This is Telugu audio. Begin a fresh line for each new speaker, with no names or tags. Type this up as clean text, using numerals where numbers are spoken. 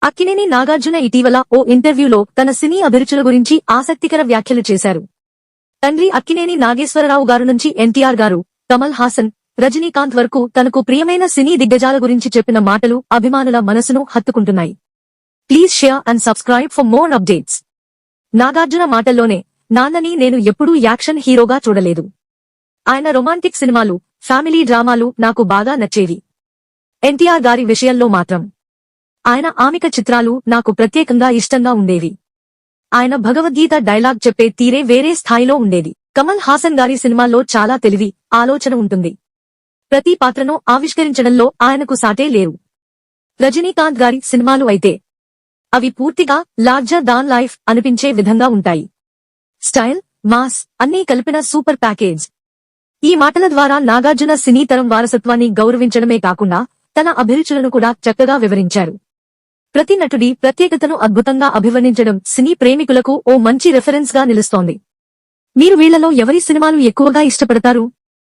అక్కినేని నాగార్జున ఇటీవల ఓ ఇంటర్వ్యూలో తన సినీ అభిరుచుల గురించి ఆసక్తికర వ్యాఖ్యలు చేశారు. తండ్రి అక్కినేని నాగేశ్వరరావు గారు నుంచి ఎన్టీఆర్ గారు, కమల్ హాసన్, రజనీకాంత్ వరకు తనకు ప్రియమైన సినీ దిగ్గజాల గురించి చెప్పిన మాటలు అభిమానుల మనసును హత్తుకుంటున్నాయి. Please share and subscribe for more updates. Nagarjuna మాటల్లోనే, నాన్నని నేను ఎప్పుడూ యాక్షన్ హీరోగా చూడలేదు. ఆయన రొమాంటిక్ సినిమాలు, ఫ్యామిలీ డ్రామాలు నాకు బాగా నచ్చేవి. ఎన్టీఆర్ గారి విషయంలో మాత్రం ఆయన ఆమిక చిత్రాలు నాకు ప్రత్యేకంగా ఇష్టంగా ఉండేవి. ఆయన భగవద్గీత డైలాగ్ చెప్పే తీరే వేరే స్థాయిలో ఉండేది. కమల్ హాసన్ గారి సినిమాల్లో చాలా తెలివి, ఆలోచన ఉంటుంది. ప్రతి పాత్రను ఆవిష్కరించడంలో ఆయనకు సాటే లేరు. రజనీకాంత్ గారి సినిమాలు అయితే అవి పూర్తిగా లార్జర్ దాన్ లైఫ్ అనిపించే విధంగా ఉంటాయి. స్టైల్, మాస్ అన్నీ కలిపిన సూపర్ ప్యాకేజ్. ఈ మాటల ద్వారా నాగార్జున సినీ తరం వారసత్వాన్ని గౌరవించడమే కాకుండా తన అభిరుచులను కూడా చక్కగా వివరించారు. ప్రతి నటుడి ప్రత్యేకతను అద్భుతంగా అభివర్ణించడం సినీ ప్రేమికులకు ఓ మంచి రెఫరెన్స్ గా నిలుస్తోంది. మీరు వీళ్లలో ఎవరి సినిమాలు ఎక్కువగా ఇష్టపడతారు?